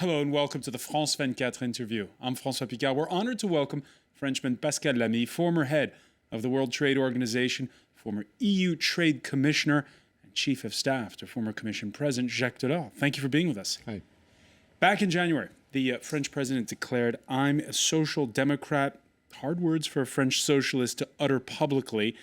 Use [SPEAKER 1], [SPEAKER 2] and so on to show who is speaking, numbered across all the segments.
[SPEAKER 1] Hello and welcome to the France 24 interview. I'm François Picard. We're honored to welcome Frenchman Pascal Lamy, former head of the World Trade Organization, former EU Trade Commissioner, and Chief of Staff to former Commission President Jacques Delors. Thank you for being with us.
[SPEAKER 2] Hi.
[SPEAKER 1] Back in January, the French president declared, "I'm a social democrat." Hard words for a French socialist to utter publicly,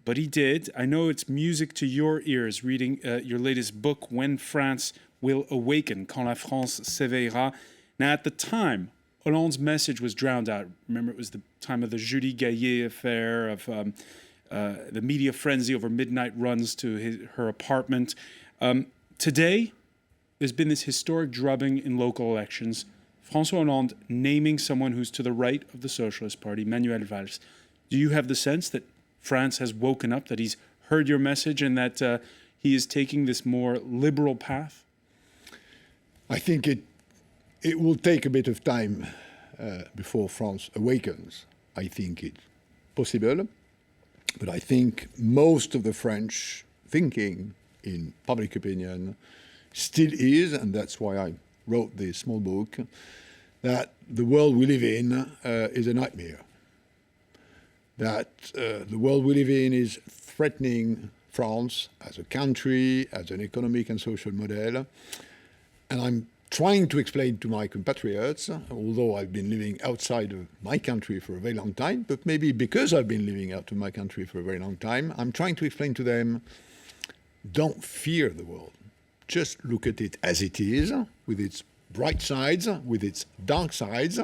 [SPEAKER 1] but he did. I know it's music to your ears reading your latest book, When France Will Awaken, Quand la France s'éveillera. Now, at the time, Hollande's message was drowned out. Remember, it was the time of the Judy Gaillet affair, of the media frenzy over midnight runs to her apartment. Today, there's been this historic drubbing in local elections. François Hollande naming someone who's to the right of the Socialist Party, Manuel Valls. Do you have the sense that France has woken up, that he's heard your message, and that he is taking this more liberal path?
[SPEAKER 2] I think it will take a bit of time before France awakens. I think it's possible, but I think most of the French thinking in public opinion still is, and that's why I wrote this small book, that the world we live in is a nightmare. That the world we live in is threatening France as a country, as an economic and social model. And I'm trying to explain to my compatriots, although I've been living outside of my country for a very long time, but maybe because I've been living out of my country for a very long time, I'm trying to explain to them, don't fear the world. Just look at it as it is, with its bright sides, with its dark sides,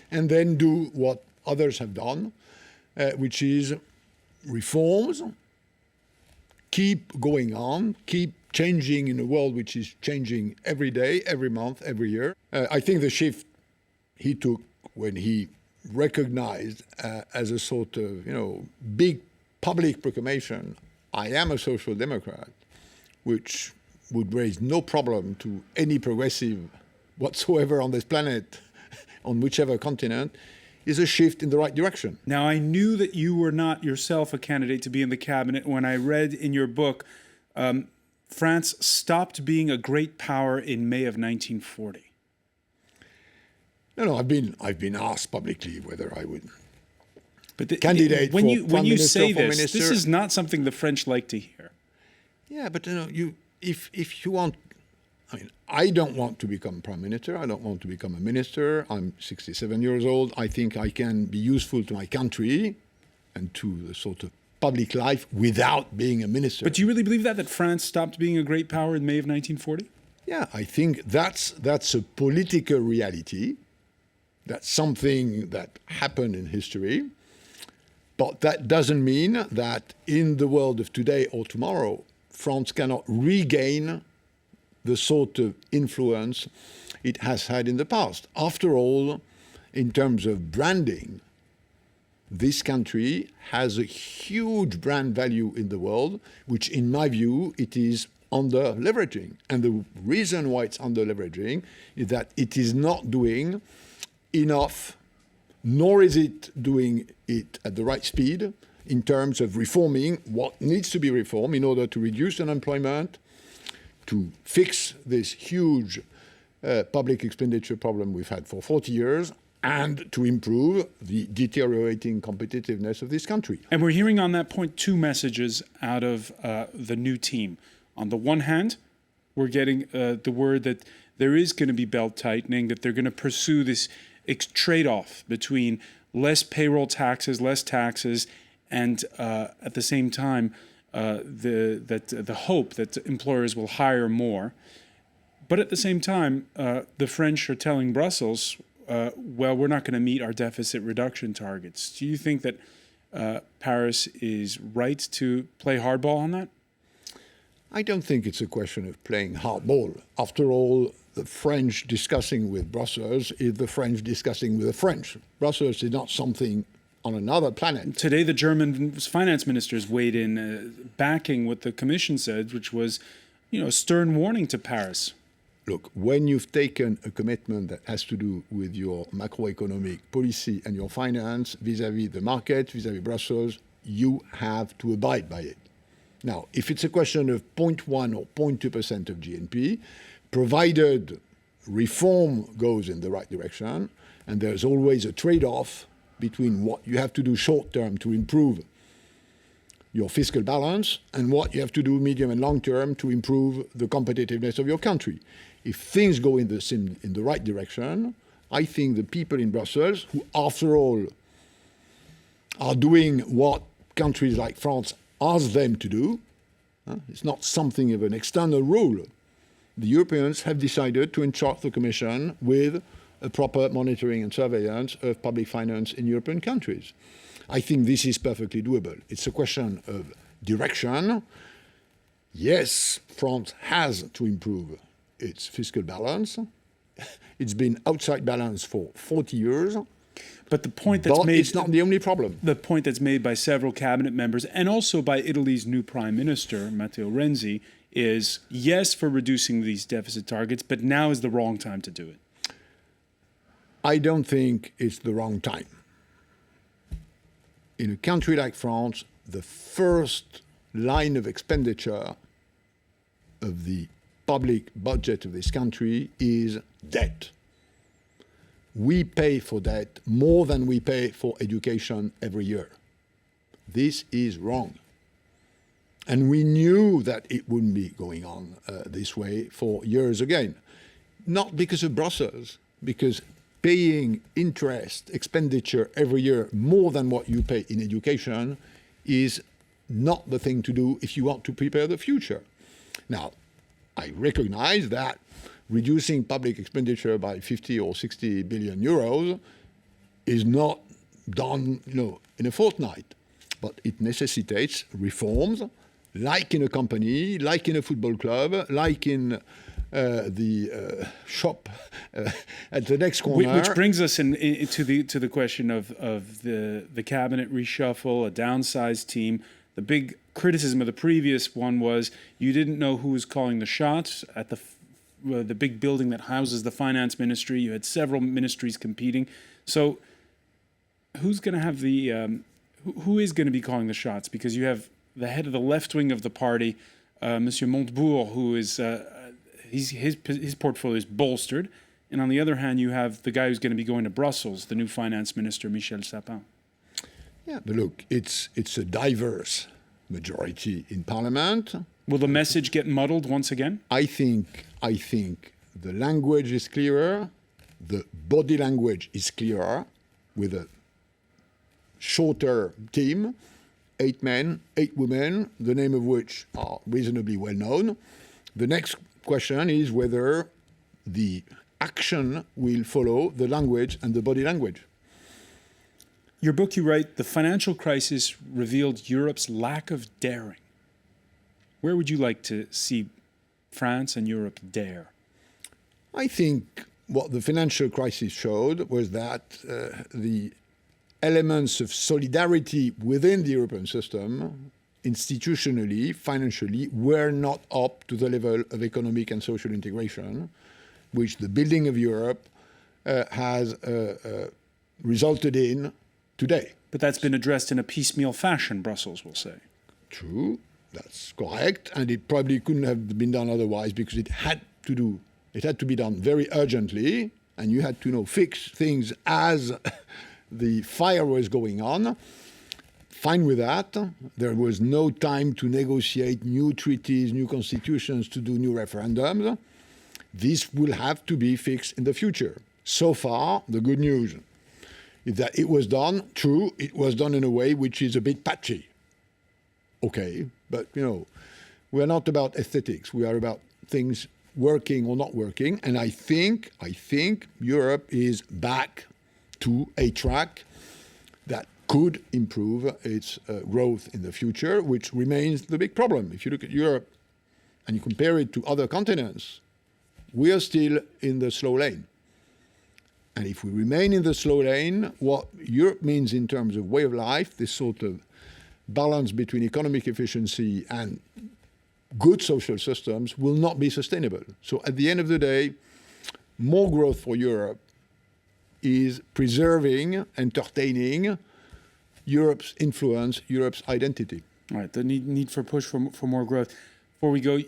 [SPEAKER 2] and then do what others have done, which is reforms, keep going on, keep changing in a world which is changing every day, every month, every year. I think the shift he took when he recognized as a sort of, big public proclamation, I am a social democrat, which would raise no problem to any progressive whatsoever on this planet, on whichever continent, is a shift in the right direction.
[SPEAKER 1] Now, I knew that you were not yourself a candidate to be in the cabinet when I read in your book, France stopped being a great power in May of 1940.
[SPEAKER 2] No, I've been asked publicly whether I would
[SPEAKER 1] But
[SPEAKER 2] candidate
[SPEAKER 1] when
[SPEAKER 2] for
[SPEAKER 1] you
[SPEAKER 2] prime minister,
[SPEAKER 1] say
[SPEAKER 2] for
[SPEAKER 1] this,
[SPEAKER 2] minister.
[SPEAKER 1] this is not something the French like to hear.
[SPEAKER 2] Yeah, but if you want, I don't want to become prime minister. I don't want to become a minister. I'm 67 years old. I think I can be useful to my country and to the sort of public life without being a minister.
[SPEAKER 1] But do you really believe that France stopped being a great power in May of 1940?
[SPEAKER 2] Yeah, I think that's a political reality. That's something that happened in history. But that doesn't mean that in the world of today or tomorrow, France cannot regain the sort of influence it has had in the past. After all, in terms of branding, this country has a huge brand value in the world, which in my view, it is under leveraging. And the reason why it's under leveraging is that it is not doing enough, nor is it doing it at the right speed in terms of reforming what needs to be reformed in order to reduce unemployment, to fix this huge public expenditure problem we've had for 40 years, and to improve the deteriorating competitiveness of this country.
[SPEAKER 1] And we're hearing on that point two messages out of the new team. On the one hand, we're getting the word that there is going to be belt tightening, that they're going to pursue this trade-off between less payroll taxes, less taxes, and at the same time, the hope that employers will hire more. But at the same time, the French are telling Brussels, well, we're not going to meet our deficit reduction targets. Do you think that Paris is right to play hardball on that?
[SPEAKER 2] I don't think it's a question of playing hardball. After all, the French discussing with Brussels is the French discussing with the French. Brussels is not something on another planet.
[SPEAKER 1] Today, the German finance ministers weighed in, backing what the Commission said, which was, a stern warning to Paris.
[SPEAKER 2] Look, when you've taken a commitment that has to do with your macroeconomic policy and your finance vis-à-vis the market, vis-à-vis Brussels, you have to abide by it. Now, if it's a question of 0.1 or 0.2% of GNP, provided reform goes in the right direction, and there's always a trade-off between what you have to do short term to improve your fiscal balance and what you have to do medium and long term to improve the competitiveness of your country. If things go in the right direction, I think the people in Brussels, who after all are doing what countries like France ask them to do, it's not something of an external rule. The Europeans have decided to entrust the Commission with a proper monitoring and surveillance of public finance in European countries. I think this is perfectly doable. It's a question of direction. Yes, France has to improve its fiscal balance. It's been outside balance for 40 years.
[SPEAKER 1] But the point that's made,
[SPEAKER 2] it's not the only problem.
[SPEAKER 1] The point that's made by several cabinet members and also by Italy's new prime minister, Matteo Renzi, is yes for reducing these deficit targets, but now is the wrong time to do it.
[SPEAKER 2] I don't think it's the wrong time. In a country like France, the first line of expenditure of the public budget of this country is debt. We pay for debt more than we pay for education every year. This is wrong. And we knew that it wouldn't be going on this way for years again. Not because of Brussels, because paying interest, expenditure every year more than what you pay in education is not the thing to do if you want to prepare the future. Now, I recognize that reducing public expenditure by 50 or 60 billion euros is not done, in a fortnight, but it necessitates reforms, like in a company, like in a football club, like in the shop at the next corner.
[SPEAKER 1] Which brings us to the question of the cabinet reshuffle, a downsized team. The big criticism of the previous one was you didn't know who was calling the shots at the big building that houses the finance ministry. You had several ministries competing. So who's going to have who is going to be calling the shots? Because you have the head of the left wing of the party, Monsieur Montebourg, who is his portfolio is bolstered, and on the other hand, you have the guy who's going to be going to Brussels, the new finance minister, Michel Sapin.
[SPEAKER 2] Yeah, but look, it's a diverse majority in Parliament.
[SPEAKER 1] Will the message get muddled once again?
[SPEAKER 2] I think the language is clearer, the body language is clearer, with a shorter team, 8 men, 8 women, the name of which are reasonably well known. The next question is whether the action will follow the language and the body language.
[SPEAKER 1] Your book, you write, the financial crisis revealed Europe's lack of daring. Where would you like to see France and Europe dare?
[SPEAKER 2] I think what the financial crisis showed was that the elements of solidarity within the European system, institutionally, financially, were not up to the level of economic and social integration, which the building of Europe has resulted in today.
[SPEAKER 1] But that's been addressed in a piecemeal fashion, Brussels will say.
[SPEAKER 2] True, that's correct, and it probably couldn't have been done otherwise because it had to be done very urgently, and you had to fix things as the fire was going on. Fine with that. There was no time to negotiate new treaties, new constitutions, to do new referendums. This will have to be fixed in the future. So far, the good news is that it was done. True, it was done in a way which is a bit patchy. Okay, but we're not about aesthetics. We are about things working or not working. And I think Europe is back to a track that could improve its growth in the future, which remains the big problem. If you look at Europe and you compare it to other continents, we are still in the slow lane. And if we remain in the slow lane, what Europe means in terms of way of life, this sort of balance between economic efficiency and good social systems, will not be sustainable. So at the end of the day, more growth for Europe is preserving, entertaining Europe's influence, Europe's identity.
[SPEAKER 1] All right, the need for push for more growth. Before we go,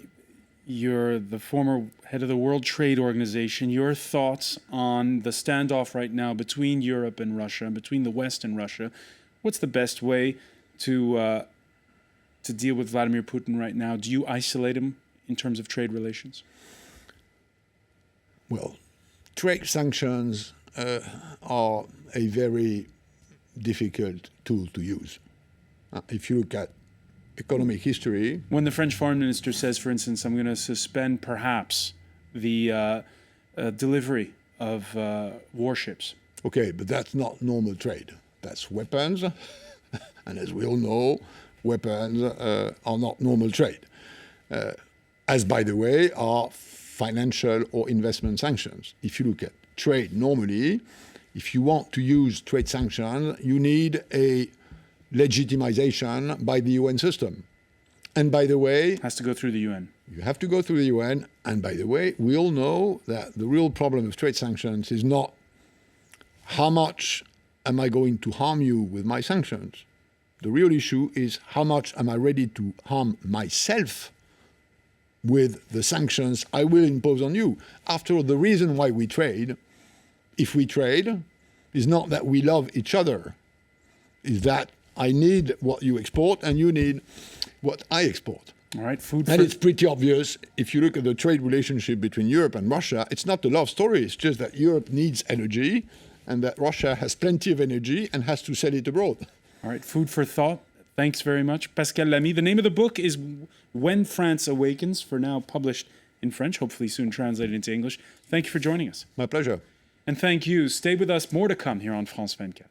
[SPEAKER 1] You're the former head of the World Trade Organization. Your thoughts on the standoff right now between Europe and Russia, between the West and Russia? What's the best way to deal with Vladimir Putin right now? Do you isolate him in terms of trade relations?
[SPEAKER 2] Well, trade sanctions are a very difficult tool to use. If you look at economic history.
[SPEAKER 1] When the French foreign minister says, for instance, I'm going to suspend perhaps the delivery of warships.
[SPEAKER 2] Okay, but that's not normal trade. That's weapons. And as we all know, weapons are not normal trade. As, by the way, are financial or investment sanctions. If you look at trade normally, if you want to use trade sanctions, you need a legitimization by the UN system. And by the way...
[SPEAKER 1] Has to go through the UN.
[SPEAKER 2] You have to go through the UN. And by the way, we all know that the real problem of trade sanctions is not how much am I going to harm you with my sanctions. The real issue is how much am I ready to harm myself with the sanctions I will impose on you. After all, the reason why we trade, if we trade, is not that we love each other. Is that I need what you export and you need what I export.
[SPEAKER 1] All right, food
[SPEAKER 2] and it's pretty obvious, if you look at the trade relationship between Europe and Russia, it's not a love story. It's just that Europe needs energy and that Russia has plenty of energy and has to sell it abroad.
[SPEAKER 1] All right, food for thought. Thanks very much, Pascal Lamy. The name of the book is When France Awakens, for now published in French, hopefully soon translated into English. Thank you for joining us.
[SPEAKER 2] My pleasure.
[SPEAKER 1] And thank you. Stay with us. More to come here on France 24.